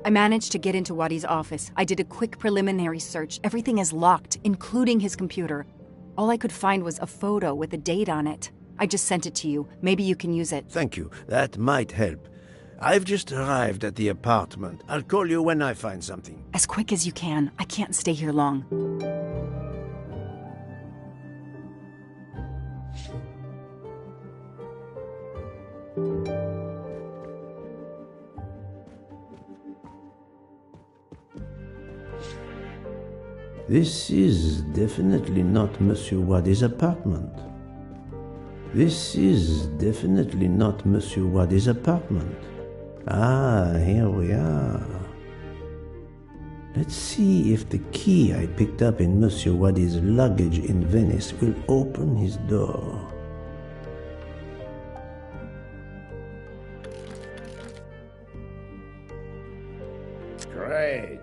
I managed to get into Wadi's office. I did a quick preliminary search. Everything is locked, including his computer. All I could find was a photo with a date on it. I just sent it to you. Maybe you can use it. Thank you. That might help. I've just arrived at the apartment. I'll call you when I find something. As quick as you can. I can't stay here long. This is definitely not Monsieur Wadi's apartment. This is definitely not Monsieur Wadi's apartment. Ah, here we are. Let's see if the key I picked up in Monsieur Wadi's luggage in Venice will open his door. Great.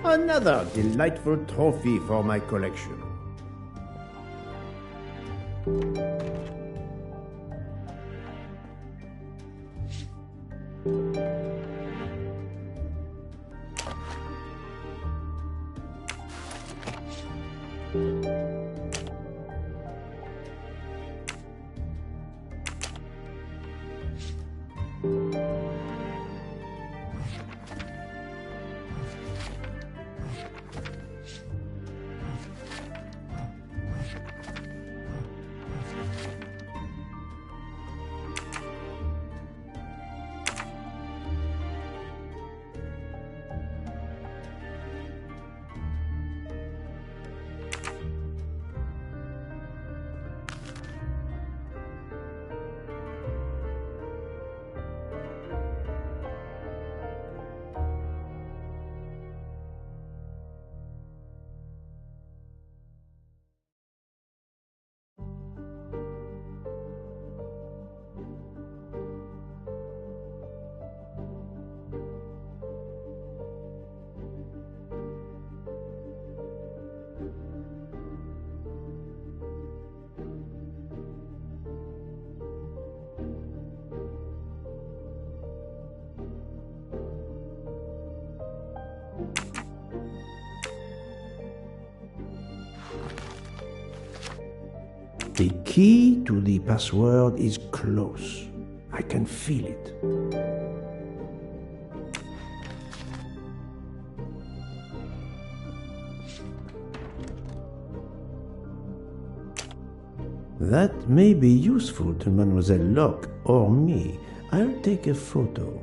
Another delightful trophy for my collection. The key to the password is close. I can feel it. That may be useful to Mademoiselle Locke or me. I'll take a photo.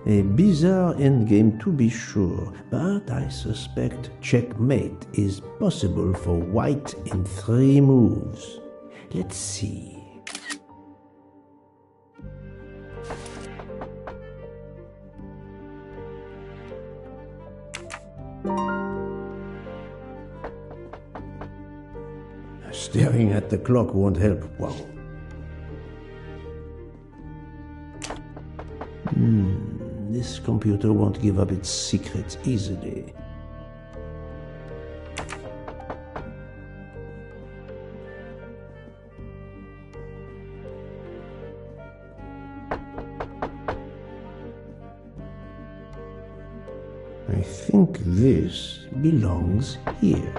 A bizarre endgame to be sure, but I suspect checkmate is possible for white in 3 moves. Let's see. Staring at the clock won't help. Wow. This computer won't give up its secrets easily. I think this belongs here.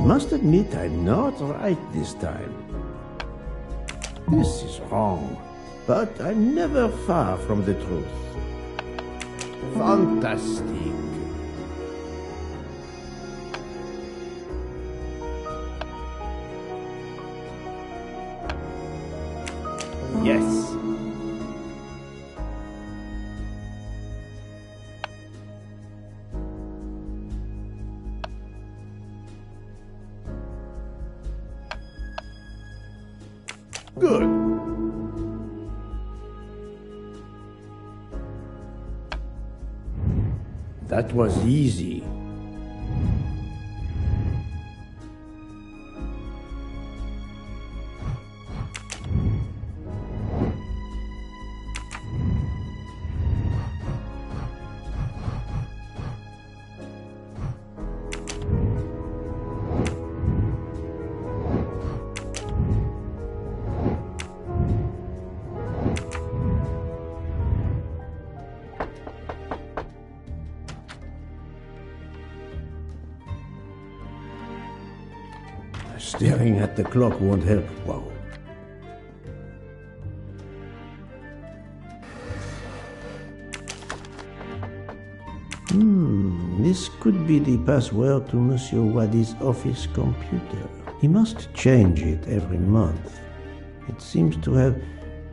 must admit I'm not right this time. This is wrong, but I'm never far from the truth. Fantastic. Yes. Good. That was easy. Staring at the clock won't help, Poirot. This could be the password to Monsieur Waddy's office computer. He must change it every month. It seems to have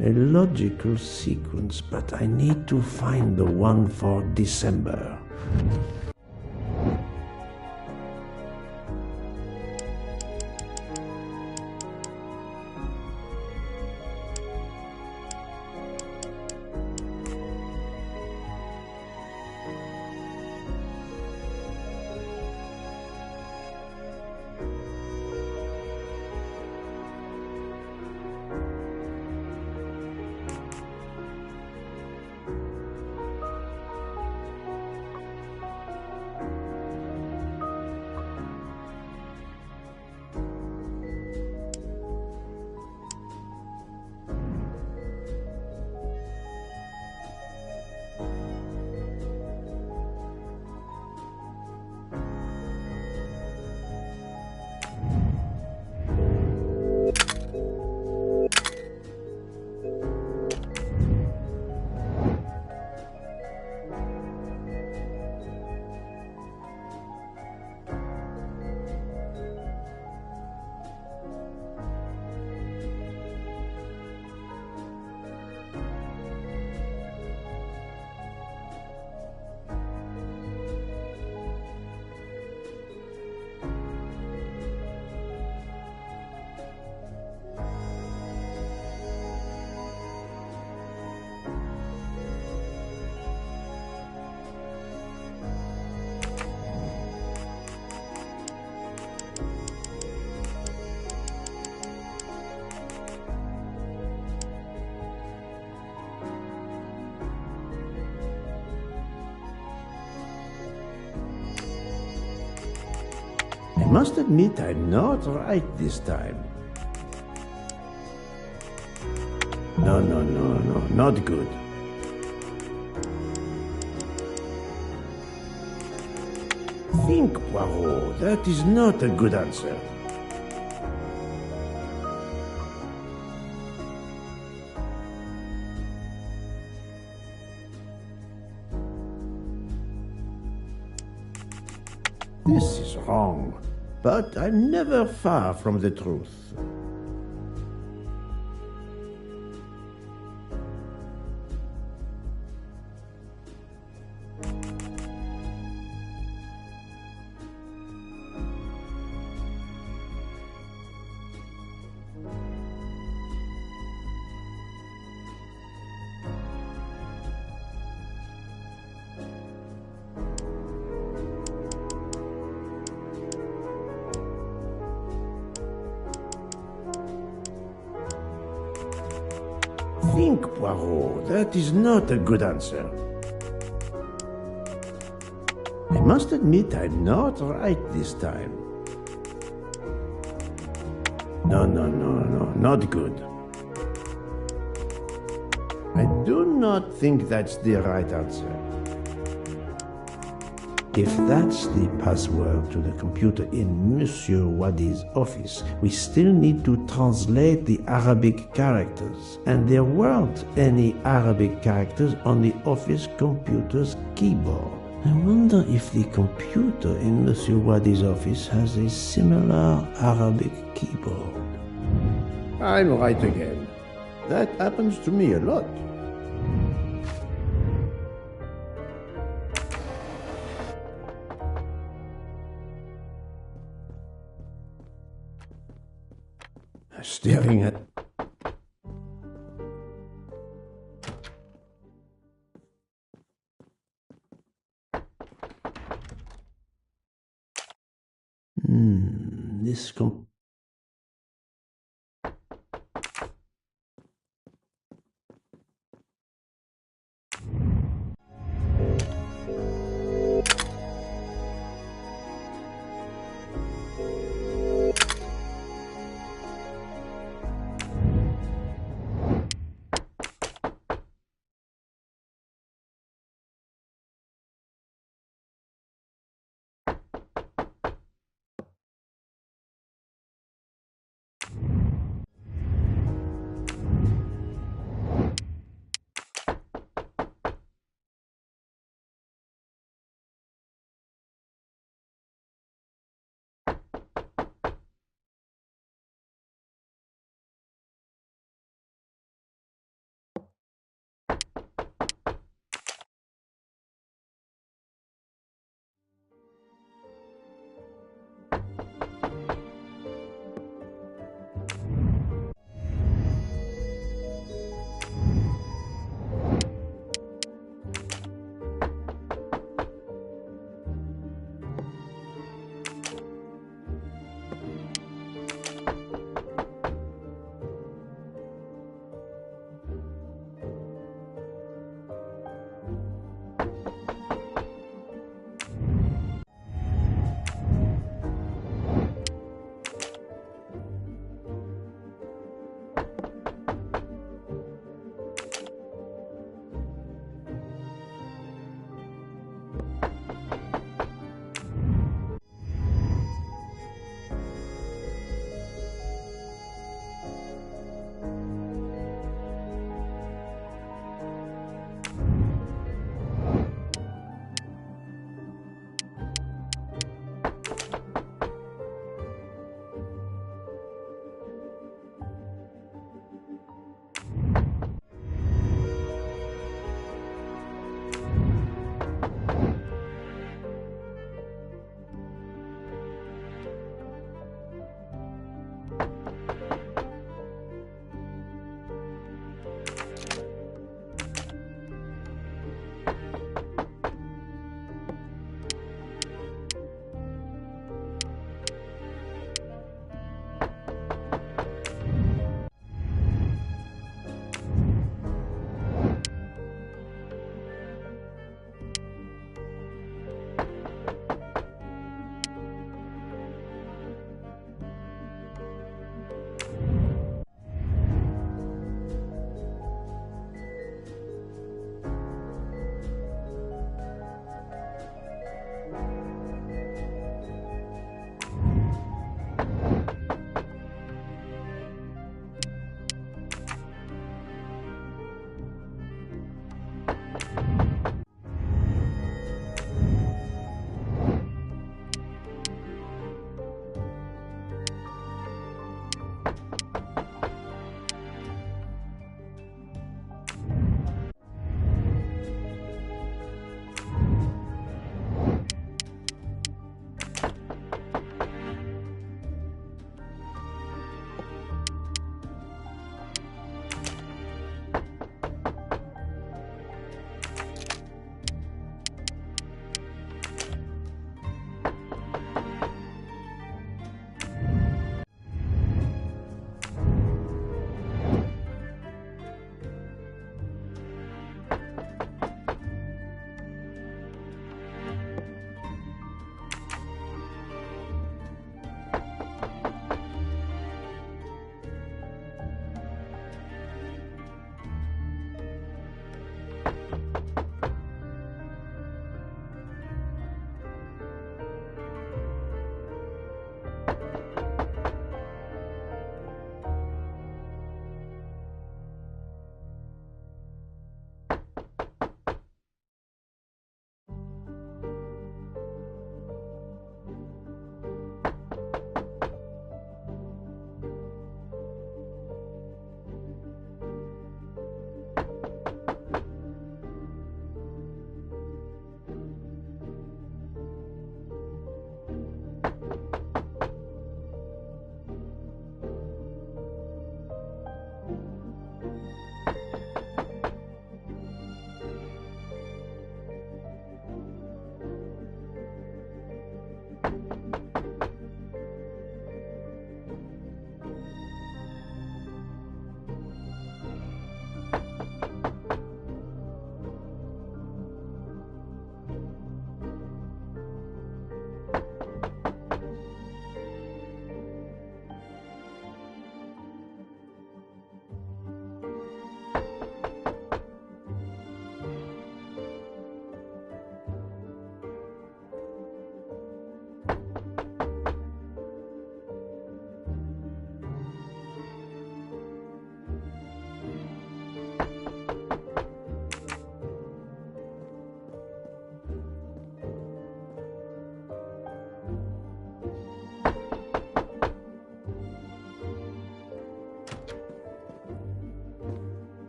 a logical sequence, but I need to find the one for December. I must admit I'm not right this time. No, not good. Think, Poirot, that is not a good answer. This is wrong, but I'm never far from the truth. Think, Poirot, that is not a good answer. I must admit I'm not right this time. No, not good. I do not think that's the right answer. If that's the password to the computer in Monsieur Wadi's office, we still need to translate the Arabic characters, and there weren't any Arabic characters on the office computer's keyboard. I wonder if the computer in Monsieur Wadi's office has a similar Arabic keyboard. I'm right again. That happens to me a lot. Staring at... This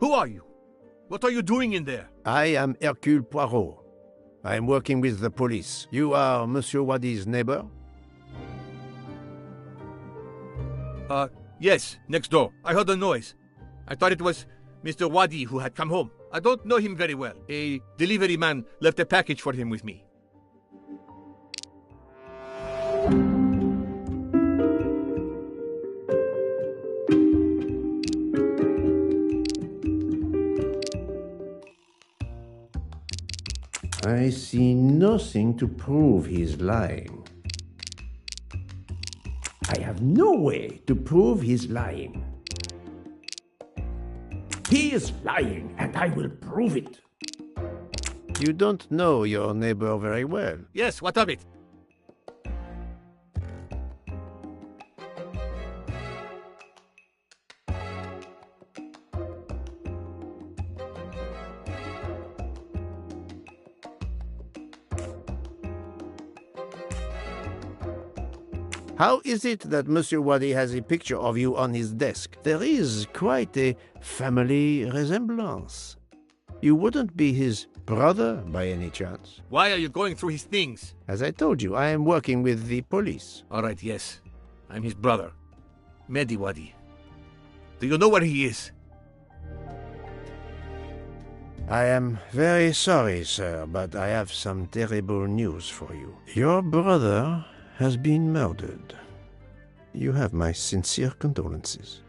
Who are you? What are you doing in there? I am Hercule Poirot. I am working with the police. You are Monsieur Wadi's neighbor? Yes, next door. I heard a noise. I thought it was Mr. Wadi who had come home. I don't know him very well. A delivery man left a package for him with me. I see nothing to prove he's lying. I have no way to prove he's lying. He is lying, and I will prove it. You don't know your neighbor very well. Yes, what of it? How is it that Monsieur Wadi has a picture of you on his desk? There is quite a family resemblance. You wouldn't be his brother by any chance? Why are you going through his things? As I told you, I am working with the police. All right, yes. I'm his brother, Mehdi Wadi. Do you know where he is? I am very sorry, sir, but I have some terrible news for you. Your brother has been murdered. You have my sincere condolences.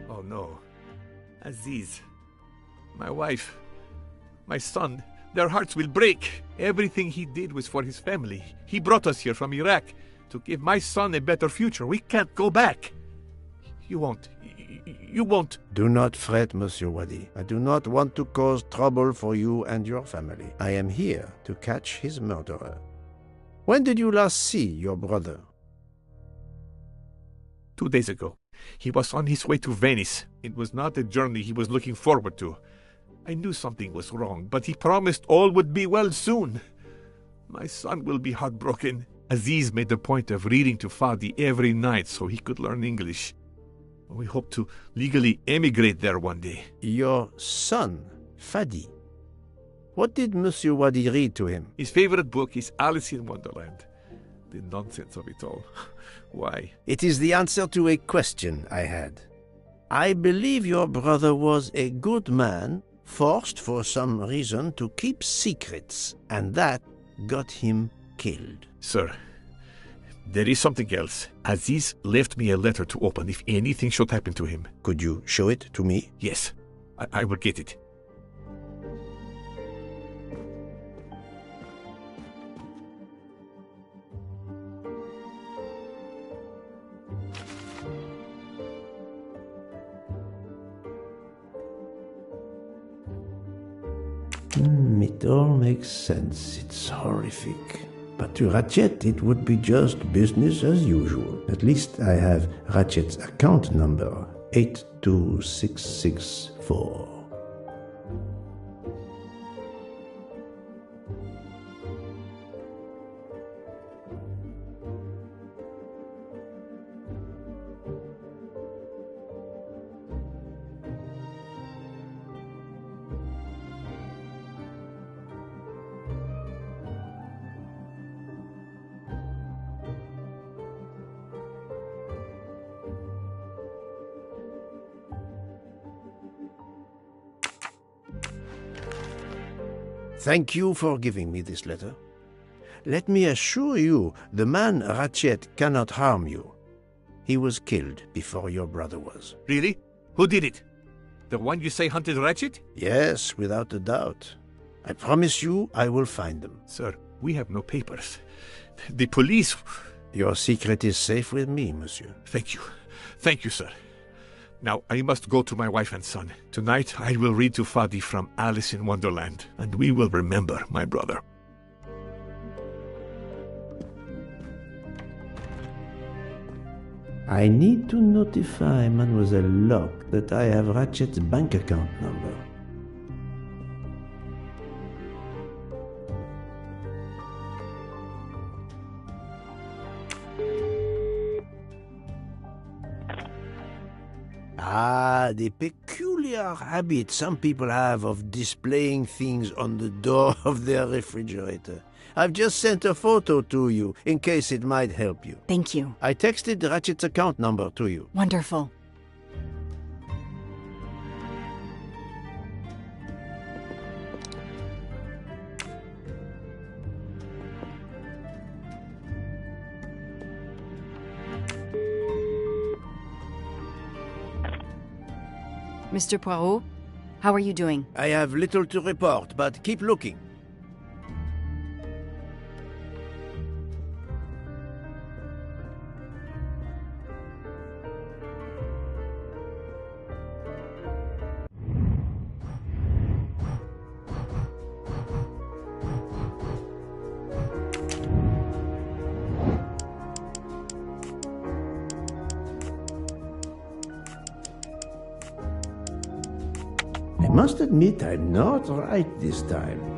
Oh no. Aziz, my wife, my son, their hearts will break. Everything he did was for his family. He brought us here from Iraq to give my son a better future. We can't go back. You won't. Do not fret, Monsieur Wadi. I do not want to cause trouble for you and your family. I am here to catch his murderer. When did you last see your brother? 2 days ago. He was on his way to Venice. It was not a journey he was looking forward to. I knew something was wrong, but he promised all would be well soon. My son will be heartbroken. Aziz made a point of reading to Fadi every night so he could learn English. We hope to legally emigrate there one day. Your son, Fadi. What did Monsieur Wadi read to him? His favorite book is Alice in Wonderland. The nonsense of it all. Why? It is the answer to a question I had. I believe your brother was a good man, forced for some reason to keep secrets, and that got him killed. Sir, there is something else. Aziz left me a letter to open if anything should happen to him. Could you show it to me? Yes, I will get it. It all makes sense. It's horrific. But to Ratchet, it would be just business as usual. At least I have Ratchet's account number, 82664. Thank you for giving me this letter. Let me assure you, the man Ratchet cannot harm you. He was killed before your brother was. Really? Who did it? The one you say hunted Ratchet? Yes, without a doubt. I promise you I will find them. Sir, we have no papers. The police... Your secret is safe with me, monsieur. Thank you. Thank you, sir. Now, I must go to my wife and son. Tonight, I will read to Fadi from Alice in Wonderland, and we will remember my brother. I need to notify Mademoiselle Locke that I have Ratchet's bank account number. Ah, the peculiar habit some people have of displaying things on the door of their refrigerator. I've just sent a photo to you, in case it might help you. Thank you. I texted Ratchet's account number to you. Wonderful. Mr. Poirot, how are you doing? I have little to report, but keep looking. I must admit I'm not right this time.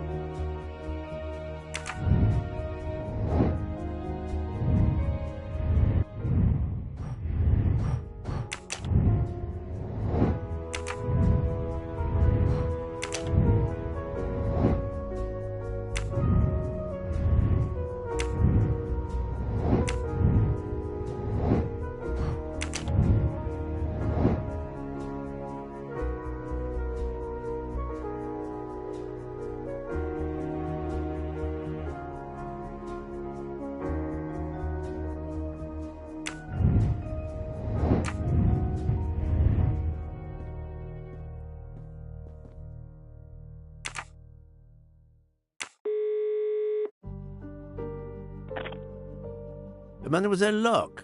Mademoiselle Locke,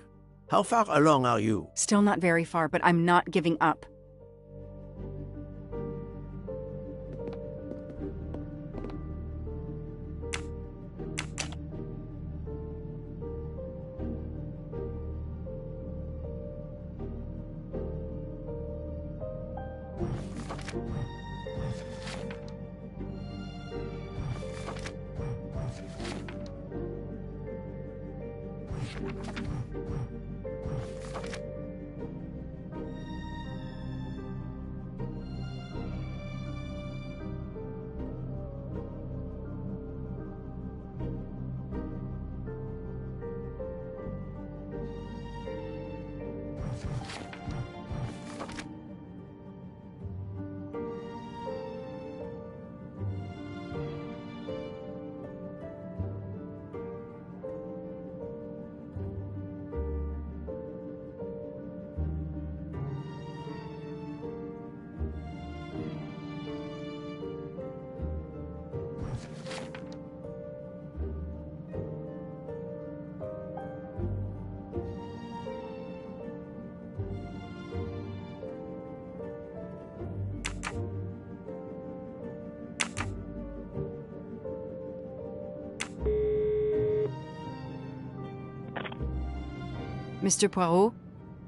how far along are you? Still not very far, but I'm not giving up. Mr. Poirot,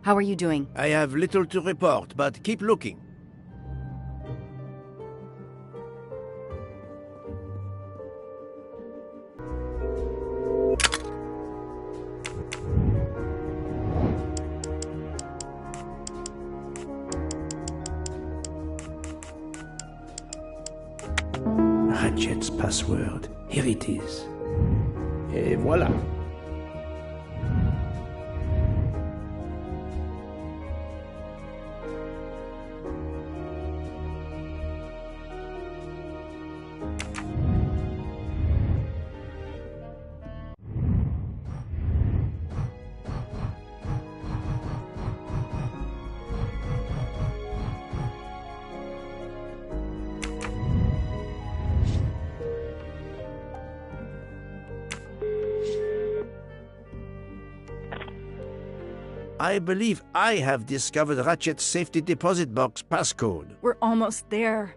how are you doing? I have little to report, but keep looking. Ratchet's password. Here it is. Et voilà. I believe I have discovered Ratchet's safety deposit box passcode. We're almost there.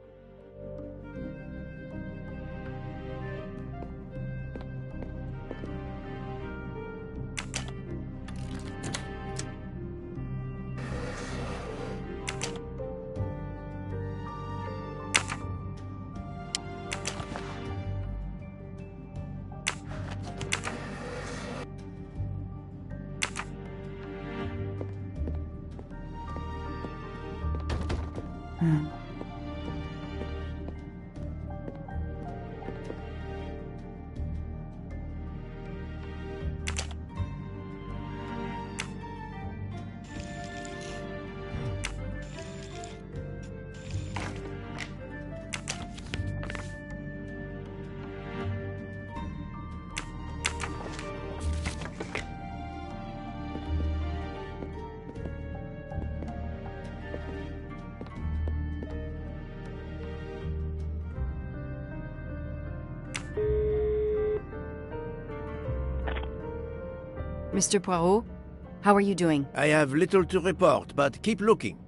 Mr. Poirot, how are you doing? I have little to report, but keep looking.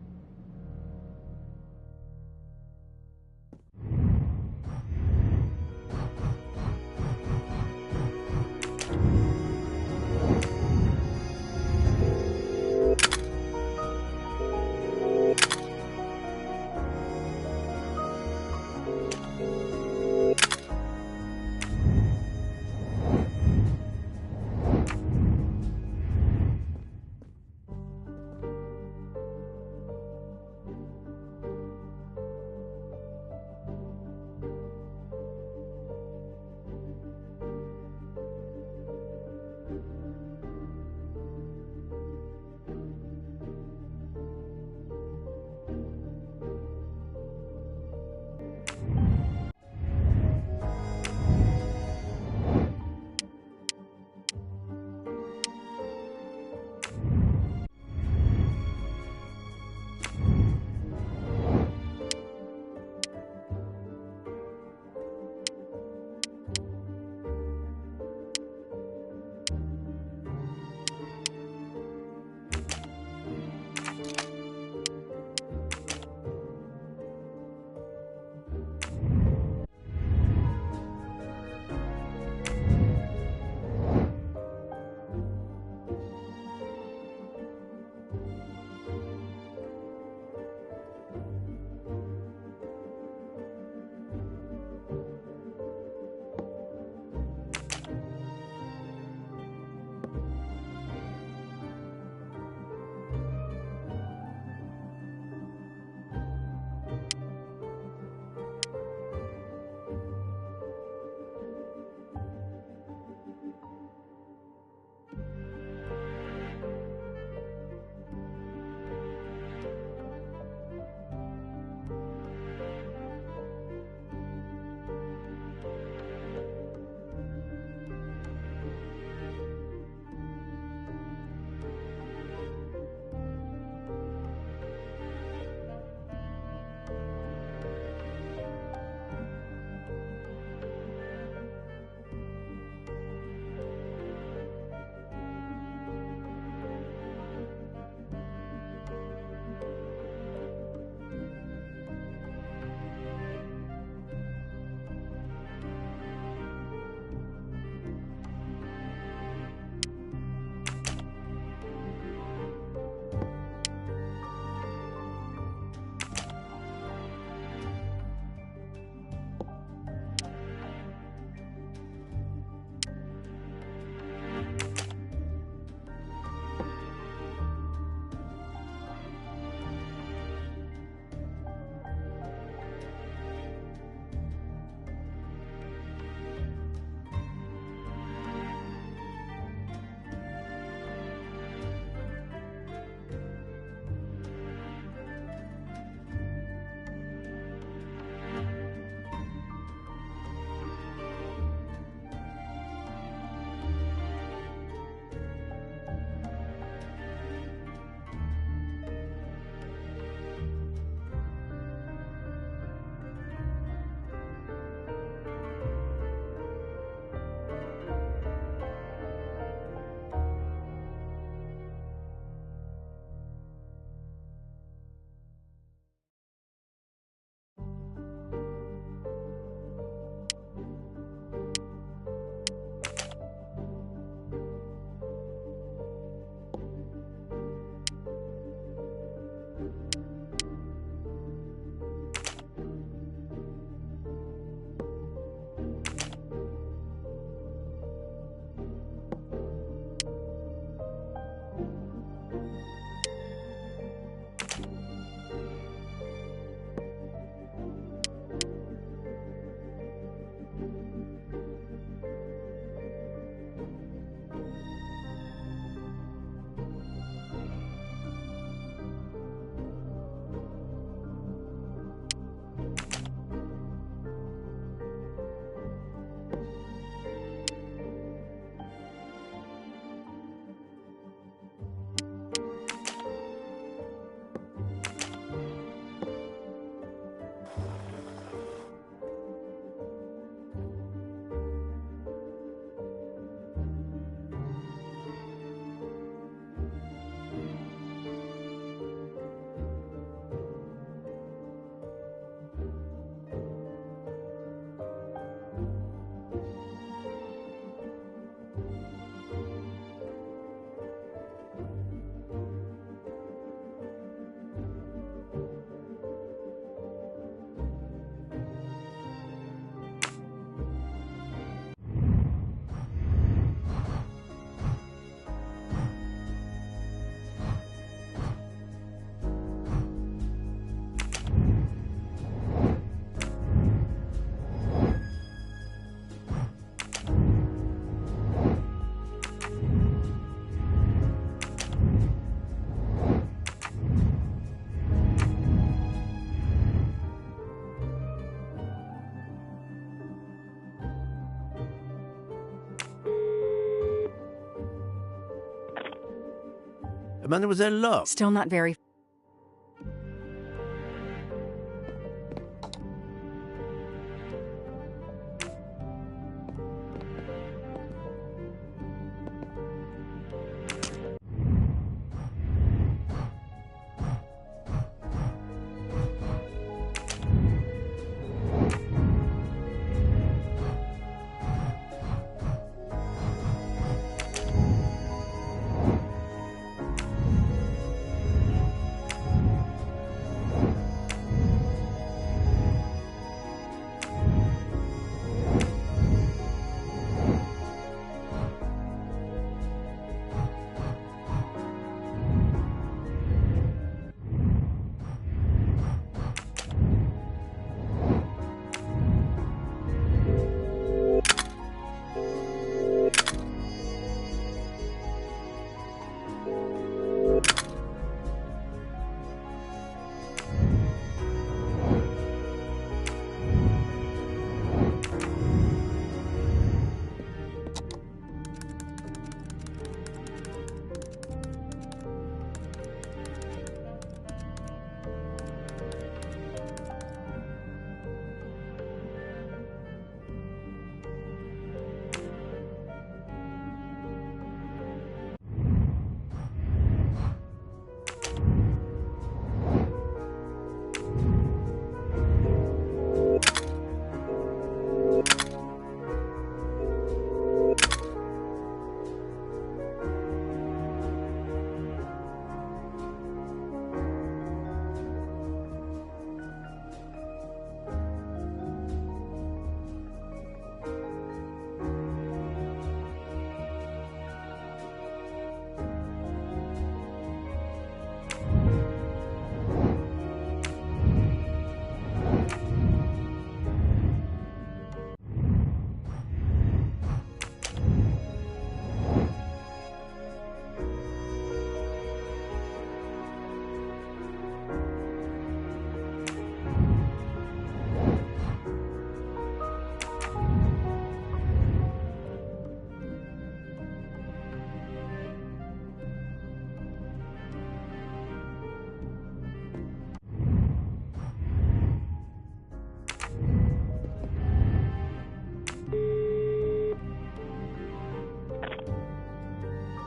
Mademoiselle Locke. Still not very.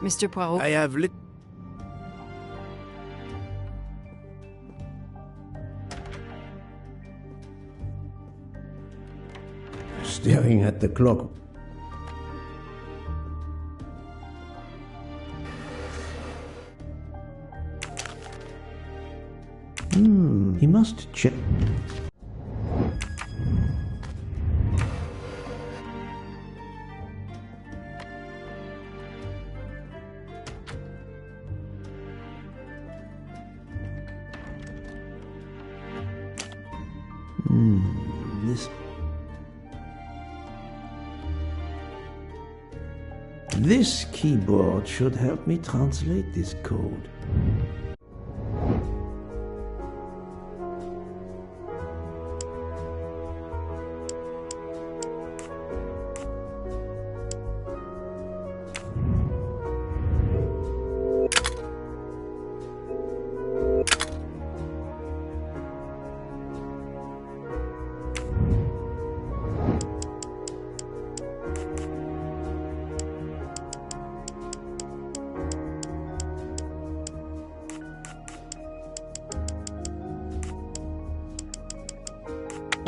Mr. Poirot. I have lit. Staring at the clock. He must check. This keyboard should help me translate this code.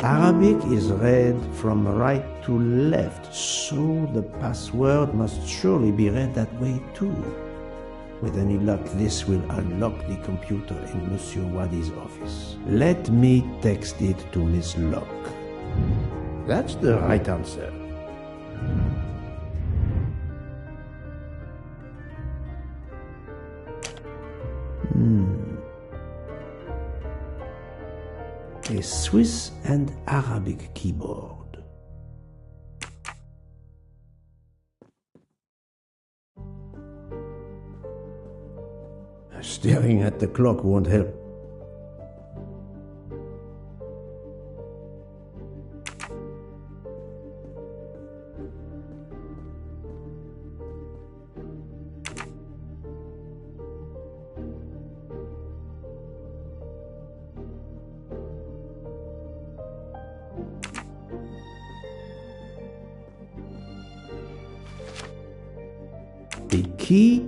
Arabic is read from right to left, so the password must surely be read that way too. With any luck, this will unlock the computer in Monsieur Wadi's office. Let me text it to Miss Locke. That's the right answer. A Swiss and Arabic keyboard. Staring at the clock won't help. key.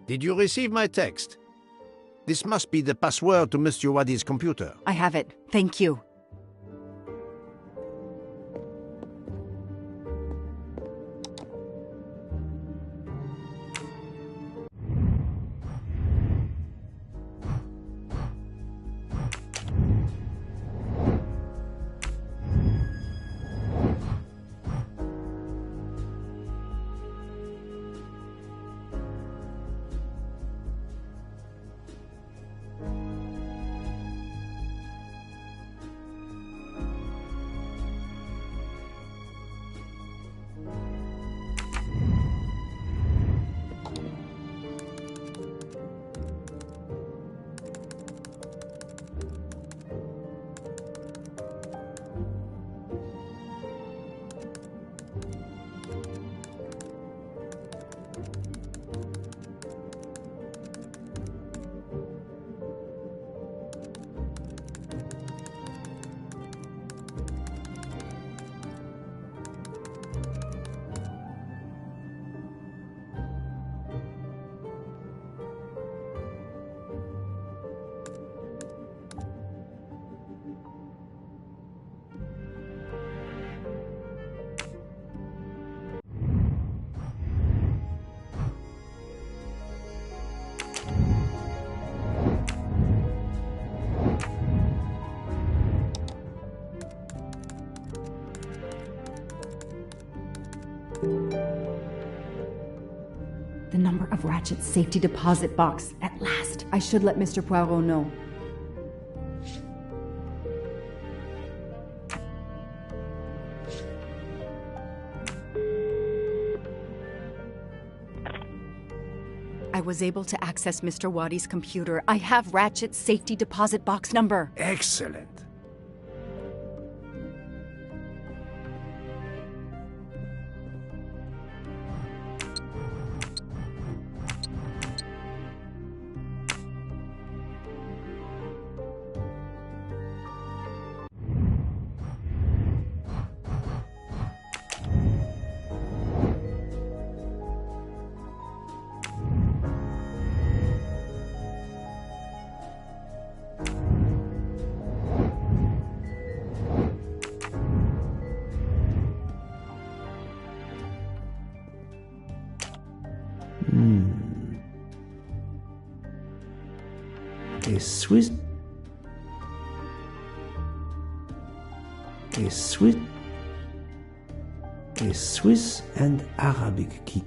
Did you receive my text? This must be the password to Mr. Wadi's computer. I have it. Thank you. The number of Ratchet's safety deposit box. At last. I should let Mr. Poirot know. I was able to access Mr. Wadi's computer. I have Ratchet's safety deposit box number. Excellent. A Swiss and Arabic key.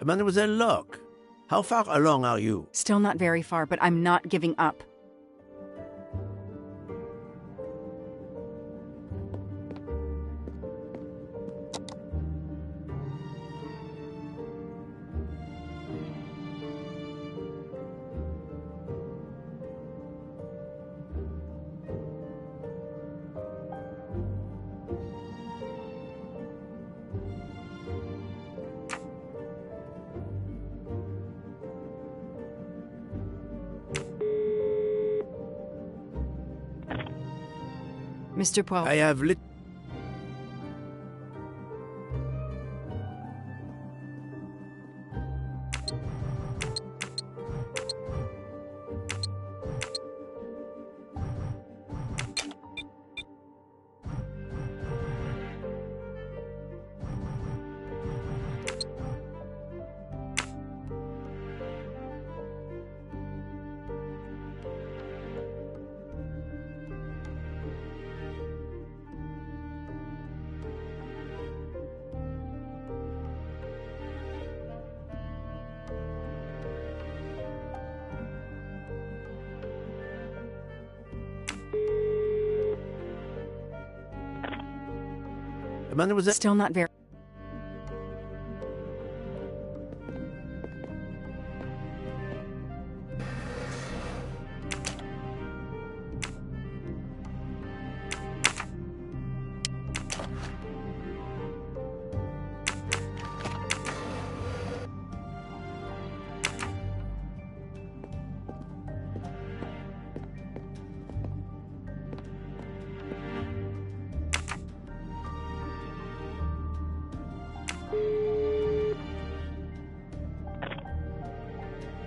Mademoiselle Locke, how far along are you? Still not very far, but I'm not giving up. Mr. Poirot. I have lit... Mademoiselle... Still not very...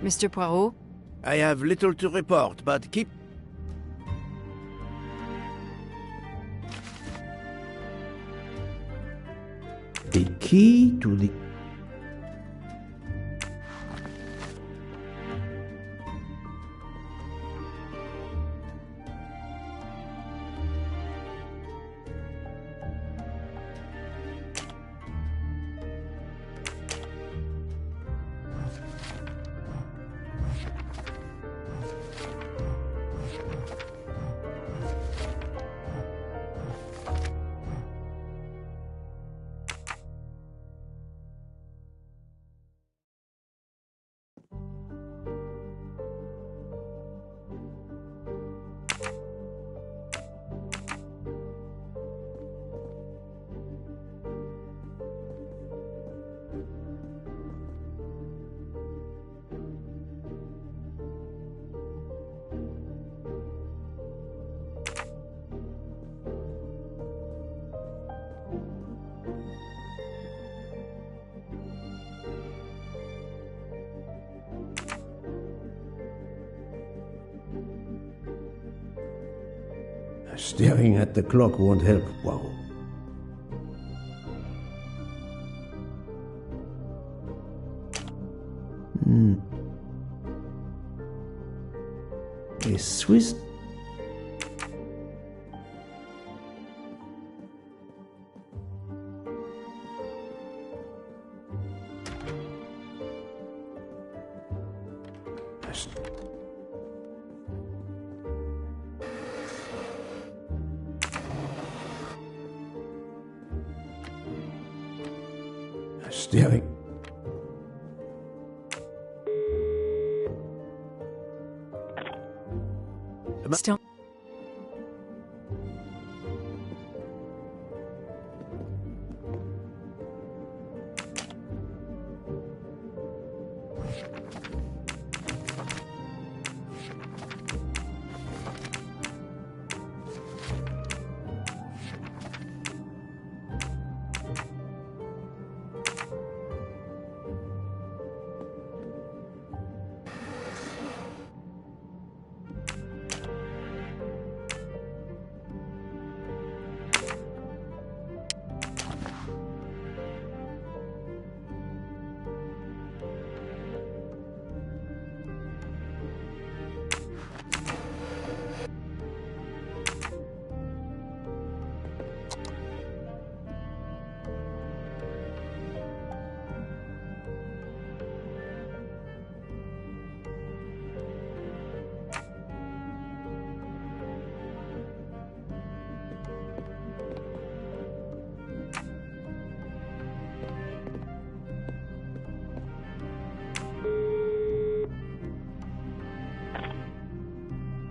Mr. Poirot? I have little to report, but keep... The key to the... Staring at the clock won't help. Wow. A Swiss... Staring. Still...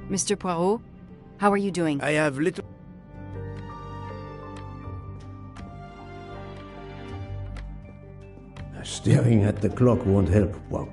Mr. Poirot, how are you doing? I have little... Staring at the clock won't help. Wow.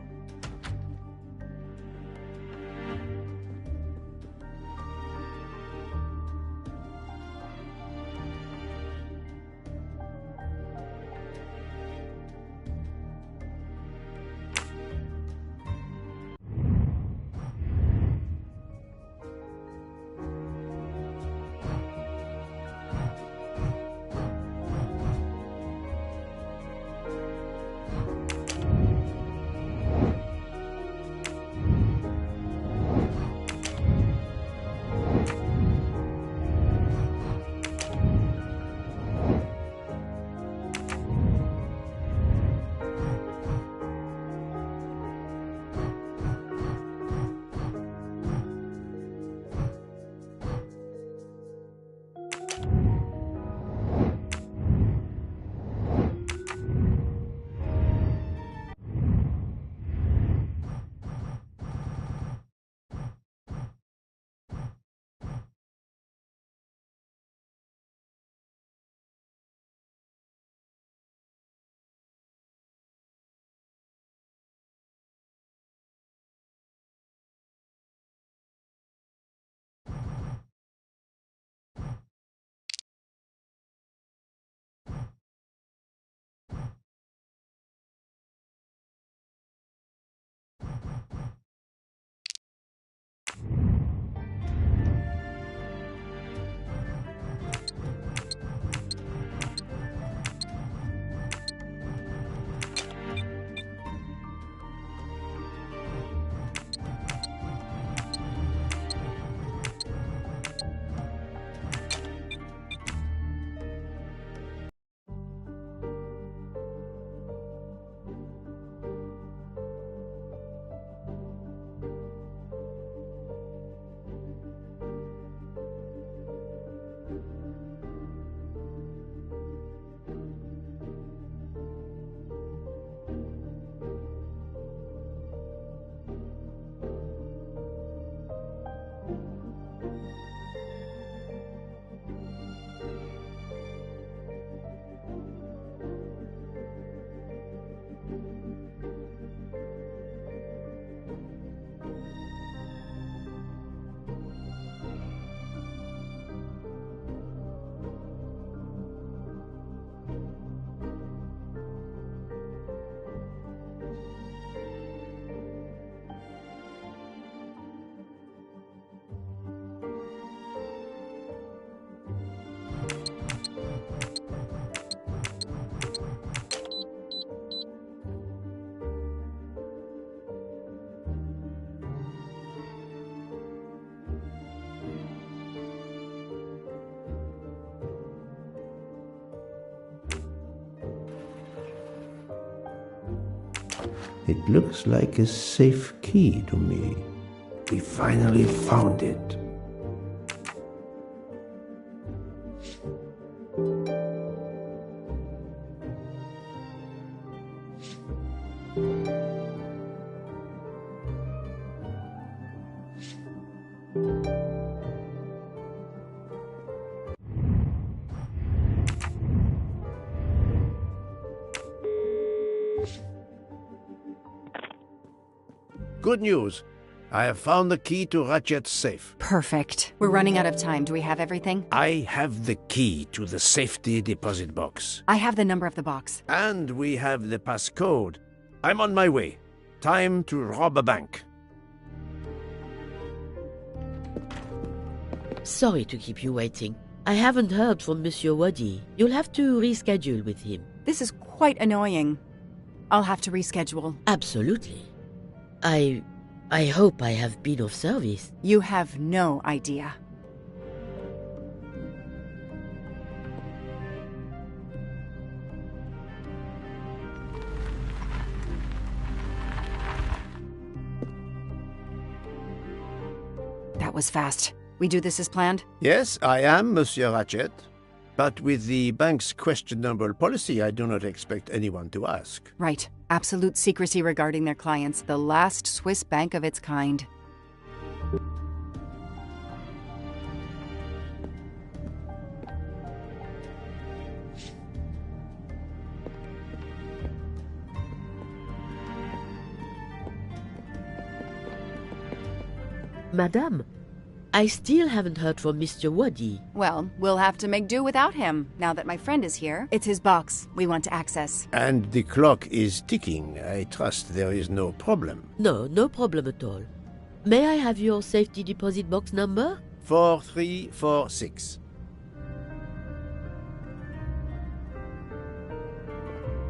It looks like a safe key to me. We finally found it. Good news. I have found the key to Ratchet's safe. Perfect. We're running out of time. Do we have everything? I have the key to the safety deposit box. I have the number of the box. And we have the passcode. I'm on my way. Time to rob a bank. Sorry to keep you waiting. I haven't heard from Monsieur Wadi. You'll have to reschedule with him. This is quite annoying. I'll have to reschedule. Absolutely. I hope I have been of service. You have no idea. That was fast. We do this as planned? Yes, I am, Monsieur Ratchet. But with the bank's questionable policy, I do not expect anyone to ask. Right. Absolute secrecy regarding their clients. The last Swiss bank of its kind. Madame, I still haven't heard from Mr. Wadi. Well, we'll have to make do without him, now that my friend is here. It's his box we want to access. And the clock is ticking. I trust there is no problem. No, no problem at all. May I have your safety deposit box number? 4346.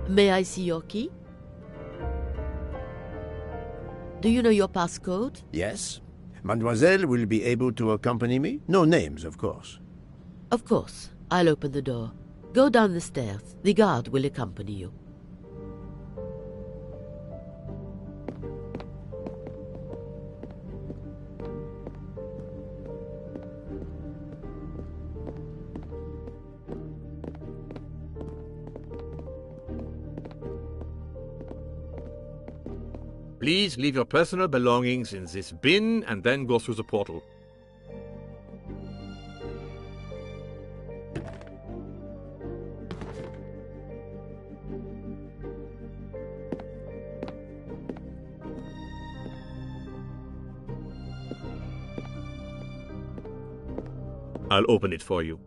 May I see your key? Do you know your passcode? Yes. Mademoiselle will be able to accompany me? No names, of course. Of course. I'll open the door. Go down the stairs. The guard will accompany you. Please leave your personal belongings in this bin and then go through the portal. I'll open it for you.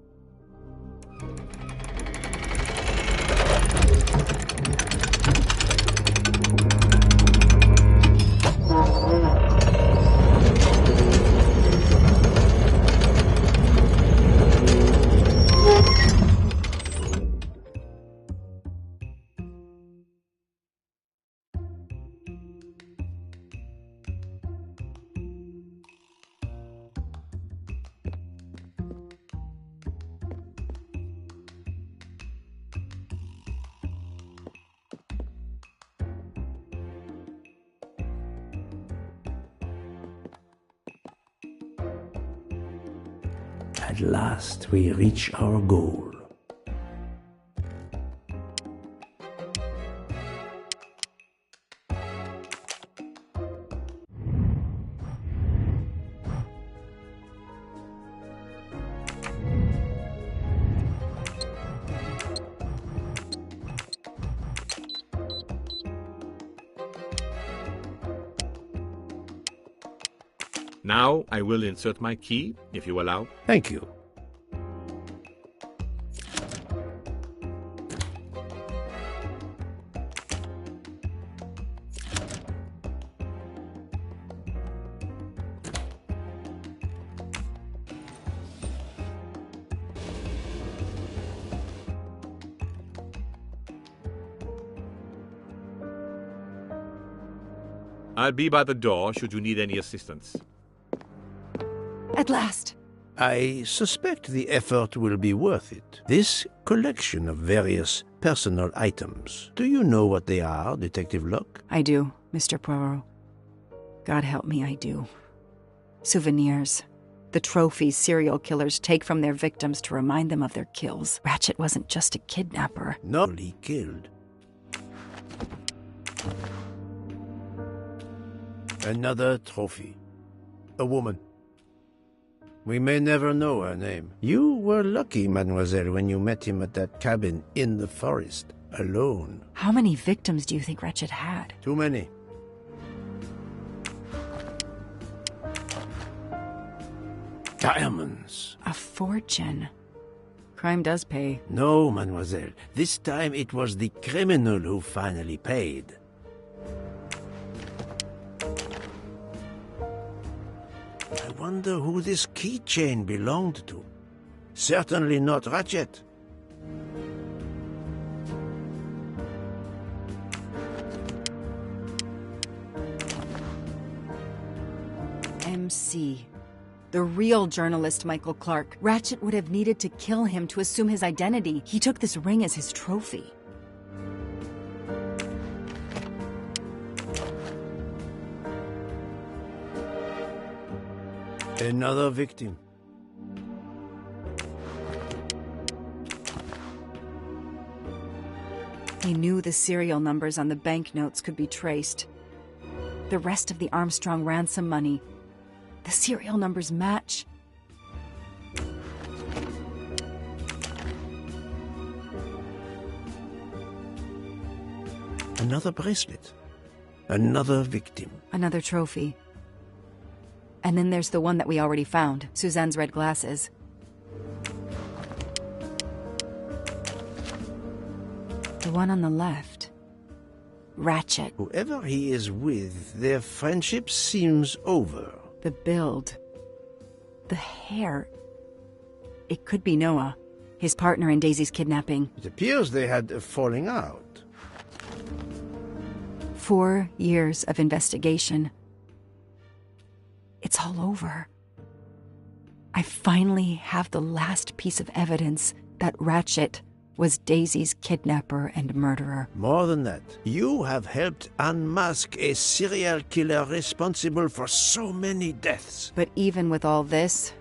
At last we reach our goal. Now I will insert my key, if you allow. Thank you. I'll be by the door should you need any assistance. At last. I suspect the effort will be worth it. This collection of various personal items. Do you know what they are, Detective Locke? I do, Mr. Poirot. God help me, I do. Souvenirs. The trophies serial killers take from their victims to remind them of their kills. Ratchet wasn't just a kidnapper. No, he killed. Another trophy. A woman. We may never know her name. You were lucky, mademoiselle, when you met him at that cabin in the forest, alone. How many victims do you think Ratchet had? Too many. Diamonds. A fortune. Crime does pay. No, mademoiselle. This time it was the criminal who finally paid. I wonder who this keychain belonged to. Certainly not Ratchet. MC. The real journalist Michael Clark. Ratchet would have needed to kill him to assume his identity. He took this ring as his trophy. Another victim. He knew the serial numbers on the banknotes could be traced. The rest of the Armstrong ransom money. The serial numbers match. Another bracelet. Another victim. Another trophy. And then there's the one that we already found, Suzanne's red glasses. The one on the left. Ratchet. Whoever he is with, their friendship seems over. The build. The hair. It could be Noah, his partner in Daisy's kidnapping. It appears they had a falling out. 4 years of investigation. It's all over. I finally have the last piece of evidence that Ratchet was Daisy's kidnapper and murderer. More than that, you have helped unmask a serial killer responsible for so many deaths. But even with all this,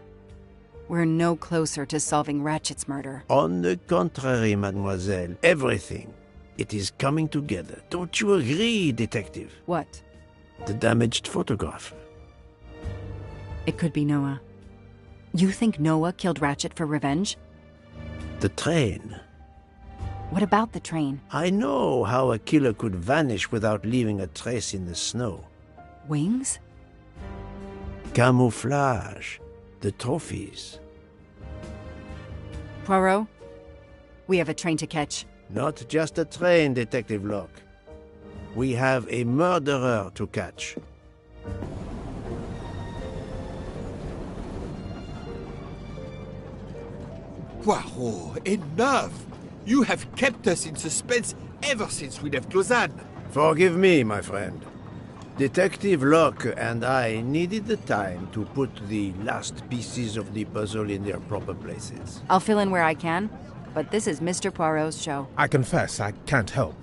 we're no closer to solving Ratchet's murder. On the contrary, mademoiselle, everything. It is coming together. Don't you agree, detective? What? The damaged photograph. It could be Noah. You think Noah killed Ratchet for revenge? The train. What about the train? I know how a killer could vanish without leaving a trace in the snow. Wings? Camouflage. The trophies. Poirot, we have a train to catch. Not just a train, Detective Locke. We have a murderer to catch. Poirot, enough! You have kept us in suspense ever since we left Lausanne. Forgive me, my friend. Detective Locke and I needed the time to put the last pieces of the puzzle in their proper places. I'll fill in where I can, but this is Mr. Poirot's show. I confess I can't help,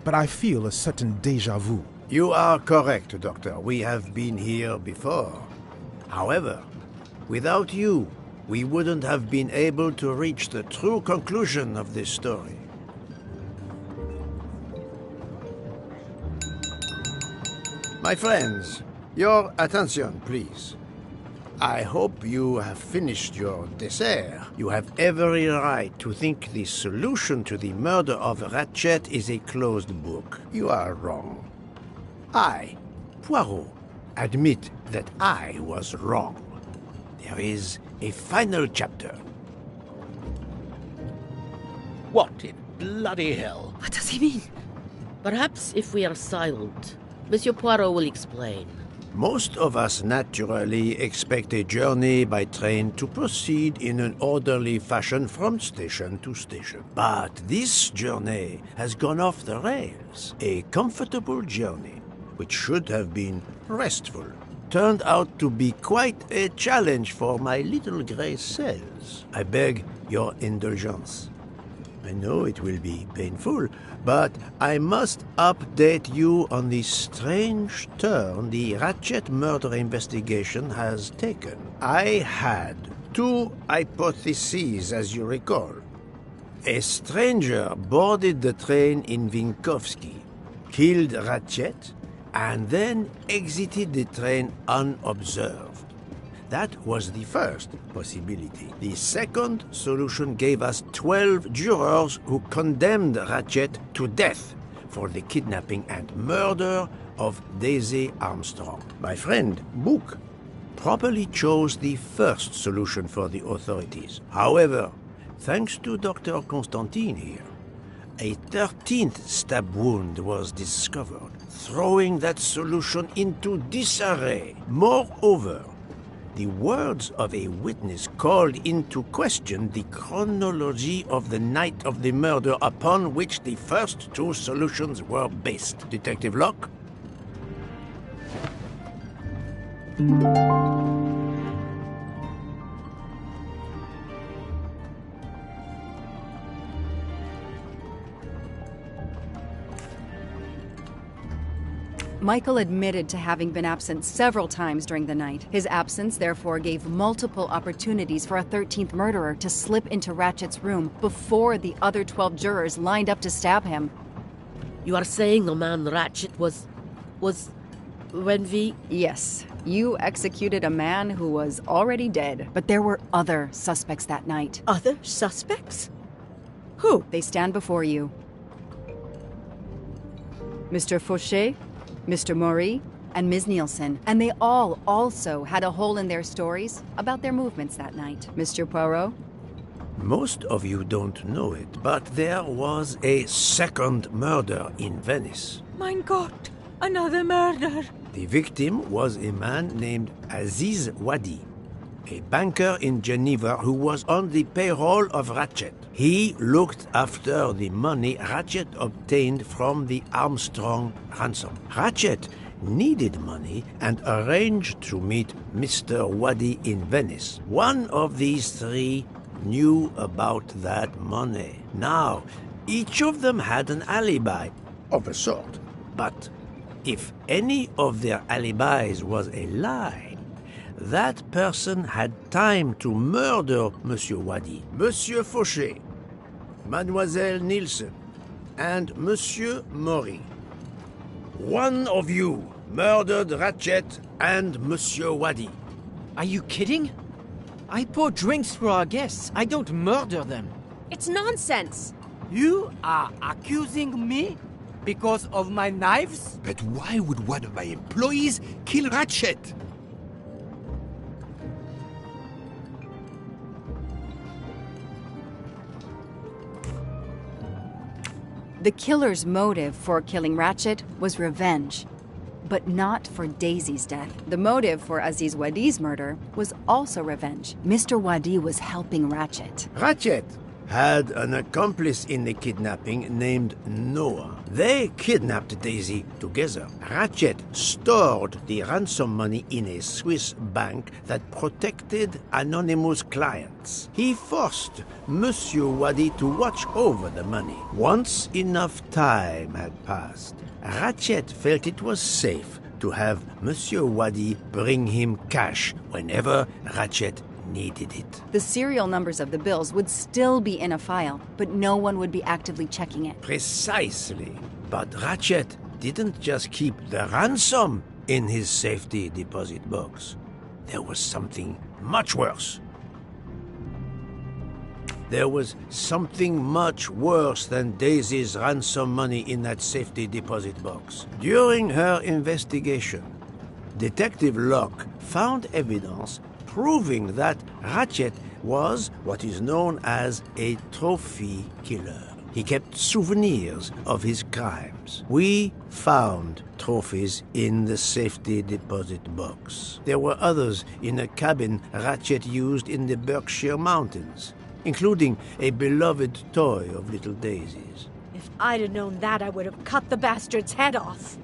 but I feel a certain déjà vu. You are correct, Doctor. We have been here before. However, without you, we wouldn't have been able to reach the true conclusion of this story. My friends, your attention, please. I hope you have finished your dessert. You have every right to think the solution to the murder of Ratchet is a closed book. You are wrong. I, Poirot, admit that I was wrong. There is a final chapter. What in bloody hell? What does he mean? Perhaps if we are silent, Monsieur Poirot will explain. Most of us naturally expect a journey by train to proceed in an orderly fashion from station to station. But this journey has gone off the rails. A comfortable journey, which should have been restful, turned out to be quite a challenge for my little gray cells. I beg your indulgence. I know it will be painful, but I must update you on the strange turn the Ratchet murder investigation has taken. I had 2 hypotheses, as you recall. A stranger boarded the train in Vinkovsky, killed Ratchet, and then exited the train unobserved. That was the first possibility. The second solution gave us 12 jurors who condemned Ratchet to death for the kidnapping and murder of Daisy Armstrong. My friend, Book, properly chose the first solution for the authorities. However, thanks to Dr. Constantine here, a 13th stab wound was discovered, throwing that solution into disarray. Moreover, the words of a witness called into question the chronology of the night of the murder upon which the first 2 solutions were based. Detective Locke? Michael admitted to having been absent several times during the night. His absence therefore gave multiple opportunities for a 13th murderer to slip into Ratchet's room before the other 12 jurors lined up to stab him. You are saying the man Ratchet was... Renvi? Yes, you executed a man who was already dead. But there were other suspects that night. Other suspects? Who? They stand before you. Mr. Fauché, Mr. Maury, and Ms. Nielsen, and they all also had a hole in their stories about their movements that night. Mr. Poirot? Most of you don't know it, but there was a second murder in Venice. Mein Gott, another murder. The victim was a man named Aziz Wadi, a banker in Geneva who was on the payroll of Ratchet. He looked after the money Ratchet obtained from the Armstrong ransom. Ratchet needed money and arranged to meet Mr. Wadi in Venice. One of these three knew about that money. Now, each of them had an alibi of a sort. But if any of their alibis was a lie, that person had time to murder Monsieur Wadi, Monsieur Fauché, Mademoiselle Nielsen, and Monsieur Maury. One of you murdered Ratchet and Monsieur Wadi. Are you kidding? I pour drinks for our guests. I don't murder them. It's nonsense. You are accusing me because of my knives? But why would one of my employees kill Ratchet? The killer's motive for killing Ratchet was revenge, but not for Daisy's death. The motive for Aziz Wadi's murder was also revenge. Mr. Wadi was helping Ratchet. Ratchet had an accomplice in the kidnapping named Noah. They kidnapped Daisy together. Ratchet stored the ransom money in a Swiss bank that protected anonymous clients. He forced Monsieur Wadi to watch over the money. Once enough time had passed, Ratchet felt it was safe to have Monsieur Wadi bring him cash whenever Ratchet needed it. The serial numbers of the bills would still be in a file, but no one would be actively checking it. Precisely. But Ratchet didn't just keep the ransom in his safety deposit box. There was something much worse. There was something much worse than Daisy's ransom money in that safety deposit box. During her investigation, Detective Locke found evidence proving that Ratchet was what is known as a trophy killer. He kept souvenirs of his crimes. We found trophies in the safety deposit box. There were others in a cabin Ratchet used in the Berkshire Mountains, including a beloved toy of little Daisy's. If I'd have known that, I would have cut the bastard's head off.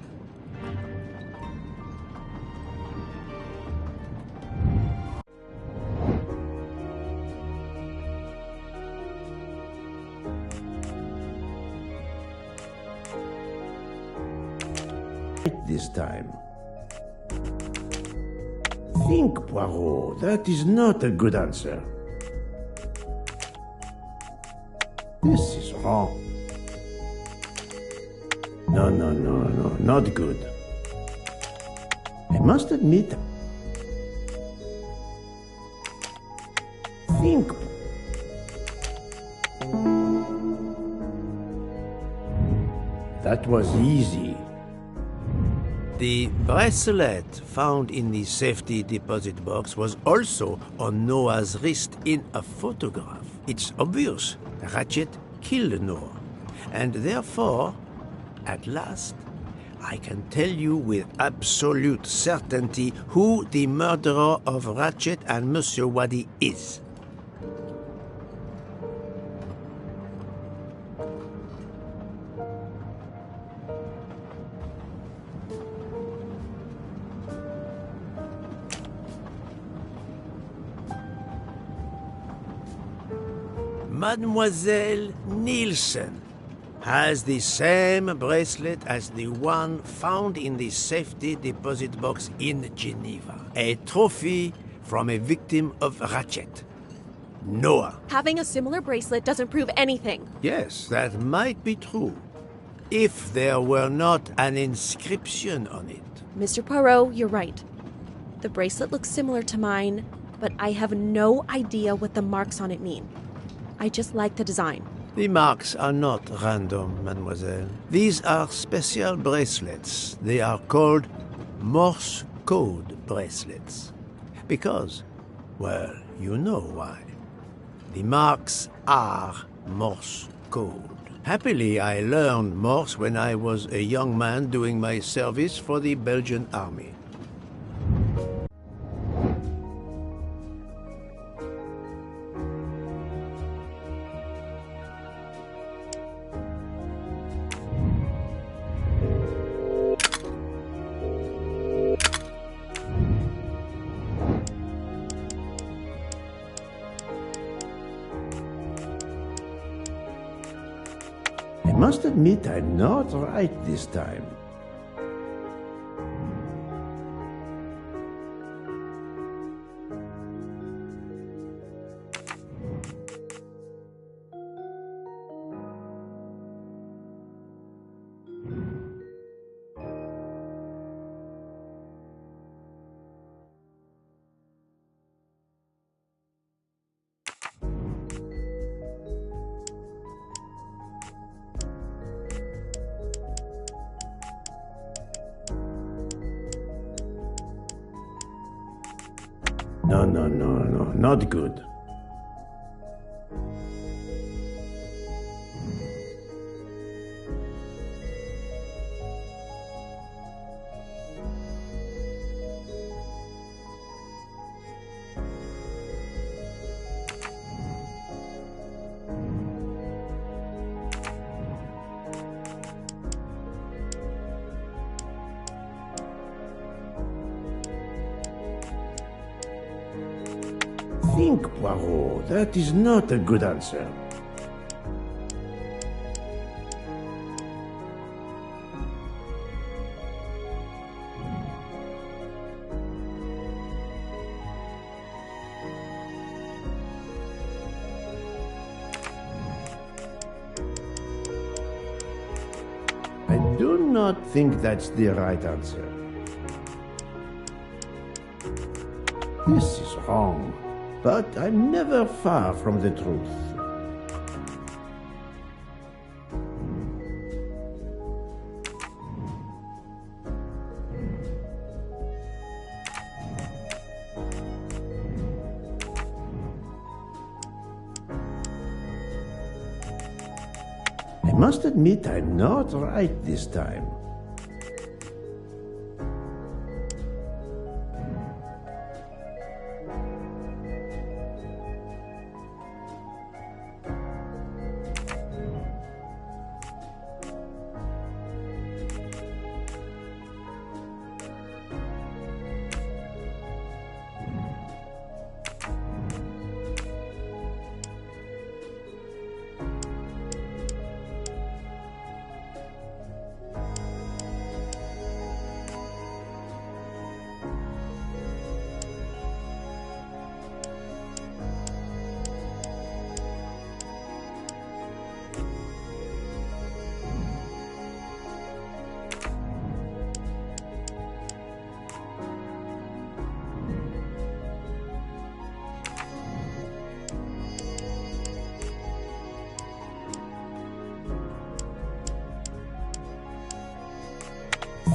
This time. Think, Poirot. That is not a good answer. This is wrong. No, not good. I must admit. Think. That was easy. The bracelet found in the safety deposit box was also on Noah's wrist in a photograph. It's obvious Ratchet killed Noah, and therefore, at last, I can tell you with absolute certainty who the murderer of Ratchet and Monsieur Wadi is. Mademoiselle Nielsen has the same bracelet as the one found in the safety deposit box in Geneva. A trophy from a victim of Ratchet, Noah. Having a similar bracelet doesn't prove anything. Yes, that might be true, if there were not an inscription on it. Mr. Poirot, you're right. The bracelet looks similar to mine, but I have no idea what the marks on it mean. I just like the design. The marks are not random, mademoiselle. These are special bracelets. They are called Morse code bracelets. Because, well, you know why. The marks are Morse code. Happily, I learned Morse when I was a young man doing my service for the Belgian army. I must admit I'm not right this time. No, not good. Think, Poirot. That is not a good answer. I do not think that's the right answer. This is wrong. But I'm never far from the truth. I must admit I'm not right this time.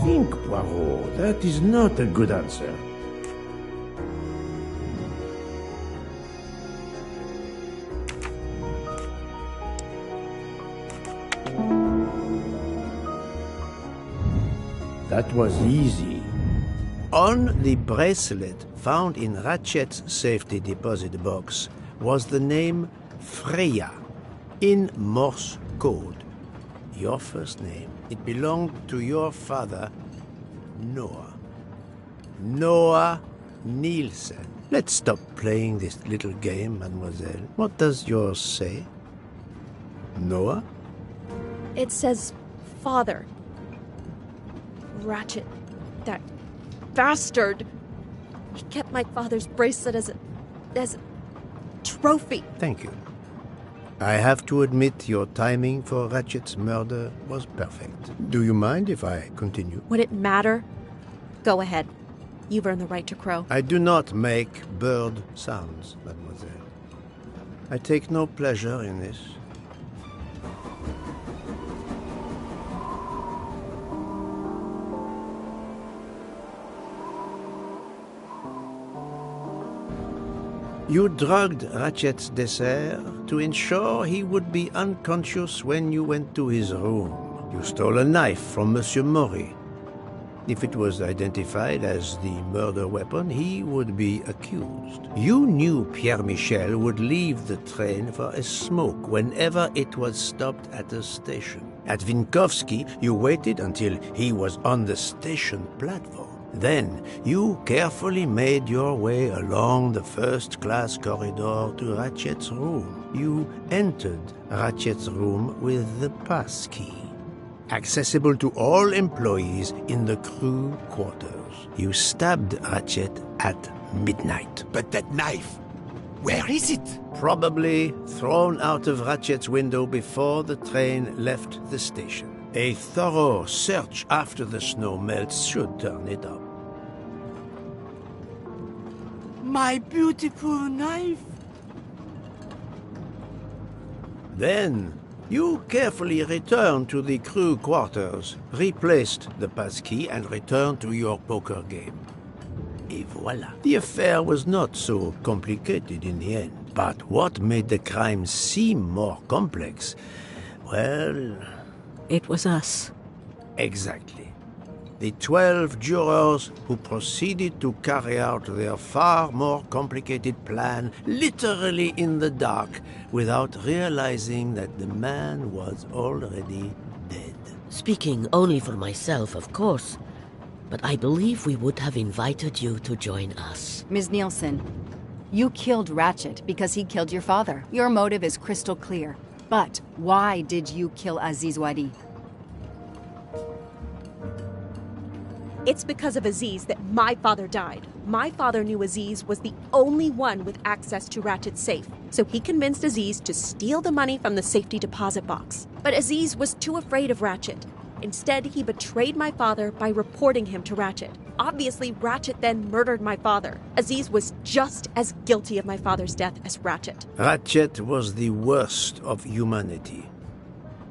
Think, Poirot. That is not a good answer. That was easy. On the bracelet found in Ratchet's safety deposit box was the name Freya in Morse code. Your first name. It belonged to your father, Noah. Noah Nielsen. Let's stop playing this little game, mademoiselle. What does yours say? Noah? It says father. Ratchet. That bastard. He kept my father's bracelet as a trophy. Thank you. I have to admit your timing for Ratchet's murder was perfect. Do you mind if I continue? Would it matter? Go ahead. You've earned the right to crow. I do not make bird sounds, mademoiselle. I take no pleasure in this. You drugged Ratchet's dessert to ensure he would be unconscious when you went to his room. You stole a knife from Monsieur Maury. If it was identified as the murder weapon, he would be accused. You knew Pierre Michel would leave the train for a smoke whenever it was stopped at a station. At Vinkovsky, you waited until he was on the station platform. Then, you carefully made your way along the first-class corridor to Ratchet's room. You entered Ratchet's room with the pass key, accessible to all employees in the crew quarters. You stabbed Ratchet at midnight. But that knife, where is it? Probably thrown out of Ratchet's window before the train left the station. A thorough search after the snow melts should turn it up. My beautiful knife. Then, you carefully returned to the crew quarters, replaced the passkey, and returned to your poker game. Et voila. The affair was not so complicated in the end. But what made the crime seem more complex? Well... It was us. Exactly. The 12 jurors who proceeded to carry out their far more complicated plan literally in the dark without realizing that the man was already dead. Speaking only for myself, of course, but I believe we would have invited you to join us. Ms. Nielsen, you killed Ratchet because he killed your father. Your motive is crystal clear. But why did you kill Aziz Wadi? It's because of Aziz that my father died. My father knew Aziz was the only one with access to Ratchet's safe, so he convinced Aziz to steal the money from the safety deposit box. But Aziz was too afraid of Ratchet. Instead, he betrayed my father by reporting him to Ratchet. Obviously, Ratchet then murdered my father. Aziz was just as guilty of my father's death as Ratchet. Ratchet was the worst of humanity.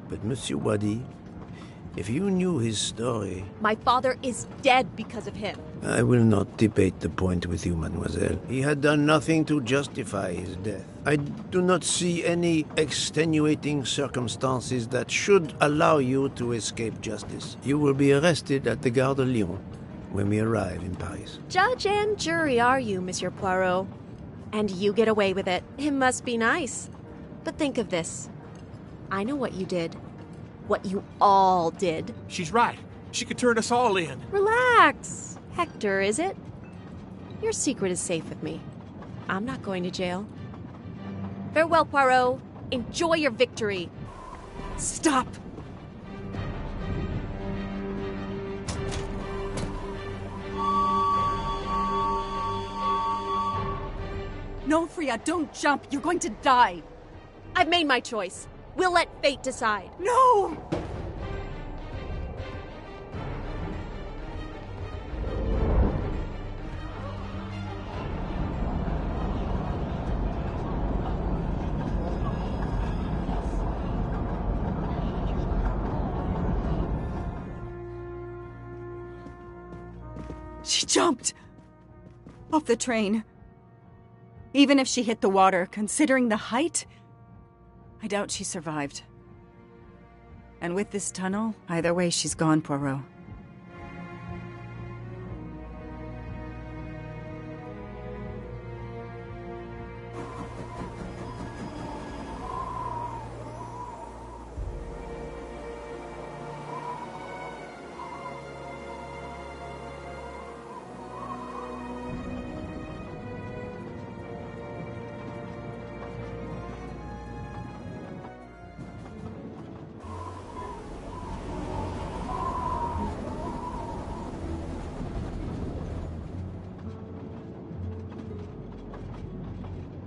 But Monsieur Wadi, if you knew his story... My father is dead because of him. I will not debate the point with you, mademoiselle. He had done nothing to justify his death. I do not see any extenuating circumstances that should allow you to escape justice. You will be arrested at the Gare de Lyon when we arrive in Paris. Judge and jury are you, Monsieur Poirot? And you get away with it. It must be nice. But think of this. I know what you did. What you all did. She's right. She could turn us all in. Relax. Hector, is it? Your secret is safe with me. I'm not going to jail. Farewell, Poirot. Enjoy your victory. Stop! No, Freya, don't jump. You're going to die. I've made my choice. We'll let fate decide. No! She jumped off the train. Even if she hit the water, considering the height, I doubt she survived. And with this tunnel, either way, she's gone, Poirot.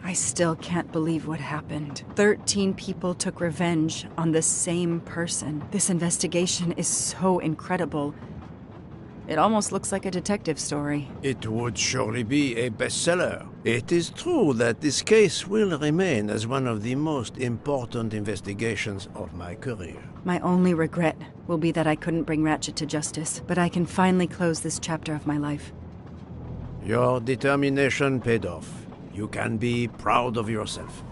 I still can't believe what happened. 13 people took revenge on the same person. This investigation is so incredible. It almost looks like a detective story. It would surely be a bestseller. It is true that this case will remain as one of the most important investigations of my career. My only regret will be that I couldn't bring Ratchet to justice, but I can finally close this chapter of my life. Your determination paid off. You can be proud of yourself.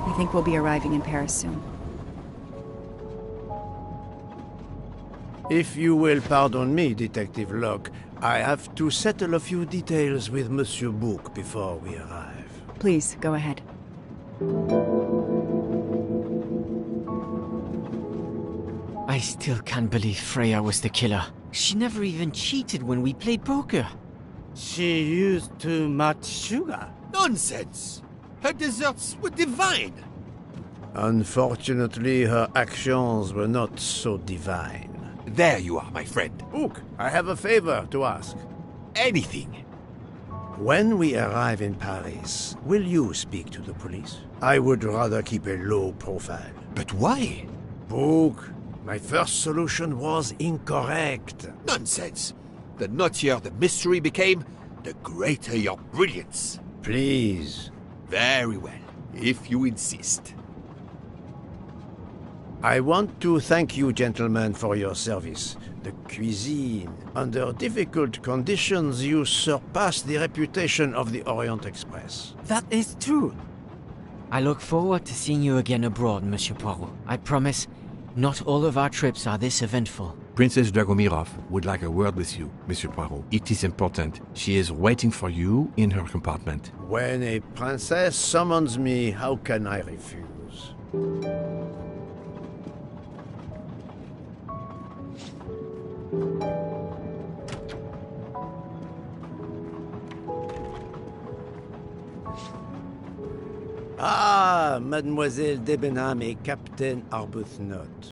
I think we'll be arriving in Paris soon. If you will pardon me, Detective Locke, I have to settle a few details with Monsieur Bouc before we arrive. Please, go ahead. I still can't believe Freya was the killer. She never even cheated when we played poker. She used too much sugar. Nonsense! Her desserts were divine. Unfortunately, her actions were not so divine. There you are, my friend. Bouc, I have a favor to ask. Anything. When we arrive in Paris, will you speak to the police? I would rather keep a low profile. But why? Bouc, my first solution was incorrect. Nonsense. The nuttier the mystery became, the greater your brilliance. Please. Very well, if you insist. I want to thank you, gentlemen, for your service. The cuisine. Under difficult conditions, you surpassed the reputation of the Orient Express. That is true. I look forward to seeing you again abroad, Monsieur Poirot. I promise, not all of our trips are this eventful. Princess Dragomirov would like a word with you, Monsieur Poirot. It is important. She is waiting for you in her compartment. When a princess summons me, how can I refuse? Ah, Mademoiselle Debenham et Captain Arbuthnot.